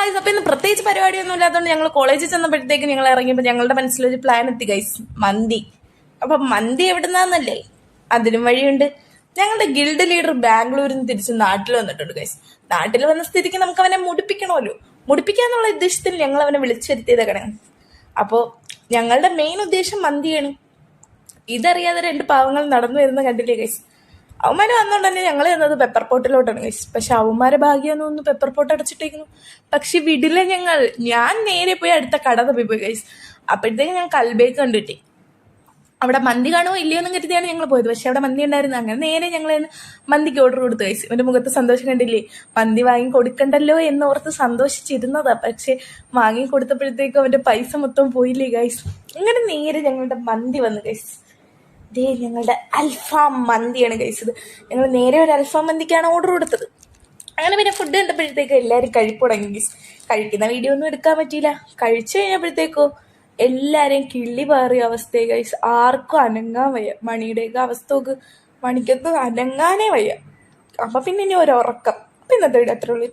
Guys, അപ്പൊ ഇന്ന് പ്രത്യേകിച്ച് പരിപാടിയൊന്നും ഇല്ലാത്തതുകൊണ്ട് ഞങ്ങൾ കോളേജിൽ ചെന്നപ്പോഴത്തേക്ക് ഞങ്ങൾ ഇറങ്ങിയപ്പോൾ ഞങ്ങളുടെ മനസ്സിലൊരു പ്ലാൻ എത്തി ഗൈസ്, മന്തി. അപ്പൊ മന്തി എവിടുന്നാന്നല്ലേ, അതിനും വഴിയുണ്ട്. ഞങ്ങളുടെ ഗിൽഡ് ലീഡർ ബാംഗ്ലൂരിൽ നിന്ന് തിരിച്ച് നാട്ടിൽ വന്നിട്ടുണ്ട് ഗൈസ്. നാട്ടിൽ വന്ന സ്ഥിതിക്ക് നമുക്ക് അവനെ മുടിപ്പിക്കണമല്ലോ. മുടിപ്പിക്കാന്നുള്ള ഉദ്ദേശത്തിൽ ഞങ്ങൾ അവനെ വിളിച്ചു വരുത്തിയതാണ്. അപ്പോൾ ഞങ്ങളുടെ മെയിൻ ഉദ്ദേശം മന്തിയാണ്. ഇതറിയാതെ രണ്ട് പാവങ്ങൾ നടന്നു വരുന്ന കണ്ടില്ലേ ഗൈസ്. അവന്മാര് വന്നോണ്ട് തന്നെ ഞങ്ങൾ ചെന്നത് പെപ്പർ പോട്ടിലോട്ടാണ് ഗൈസ്. പക്ഷെ അവന്മാരെ ഭാഗ്യം ഒന്ന് പെപ്പർ പോട്ട് അടച്ചിട്ടേക്കുന്നു. പക്ഷെ വിടില്ല ഞാൻ നേരെ പോയി അടുത്ത കട തപ്പിപ്പോയി ഗൈസ്. അപ്പോഴത്തേക്ക് ഞാൻ കൽബേക്ക് കണ്ടിട്ടേ അവിടെ മന്തി കാണുമോ ഇല്ലയോ എന്നും കരുതിയാണ് ഞങ്ങൾ പോയത്. പക്ഷെ അവിടെ മന്തി ഉണ്ടായിരുന്നു. അങ്ങനെ നേരെ ഞങ്ങൾ മന്തിക്ക് ഓർഡർ കൊടുത്തു ഗൈസ്. ഇവന്റെ മുഖത്ത് സന്തോഷം കണ്ടില്ലേ, മന്തി വാങ്ങി കൊടുക്കണ്ടല്ലോ എന്നോർത്ത് സന്തോഷിച്ചിരുന്നതാ. പക്ഷെ വാങ്ങി കൊടുത്തപ്പോഴത്തേക്കും അവന്റെ പൈസ മൊത്തം പോയില്ലേ ഗൈസ്. അങ്ങനെ നേരെ ഞങ്ങളുടെ മന്തി വന്നു ഗൈസ്. ഇതേ ഞങ്ങളുടെ അൽഫാം മന്തിയാണ് കഴിച്ചത്. ഞങ്ങൾ നേരെ ഒരു അൽഫാം മന്തിക്കാണ് ഓർഡർ കൊടുത്തത്. അങ്ങനെ പിന്നെ ഫുഡ് കണ്ടപ്പോഴത്തേക്ക് എല്ലാവരും കഴിപ്പ് തുടങ്ങി ഗൈസ്. കഴിക്കുന്ന വീഡിയോ ഒന്നും എടുക്കാൻ പറ്റിയില്ല. കഴിച്ചു കഴിഞ്ഞപ്പോഴത്തേക്കോ എല്ലാവരെയും കിള്ളി പാറിയ അവസ്ഥയെ ഗൈസ്. ആർക്കും അനങ്ങാൻ വയ്യ. മണിയുടെയൊക്കെ അവസ്ഥ നോക്ക്, മണിക്കൊക്കെ അനങ്ങാനേ വയ്യ. അപ്പൊ പിന്നെ ഇനി ഒരു ഉറക്കം. അപ്പൊ ഇന്നത്തെ വീഡിയോ അത്രേ ഉള്ളൂ.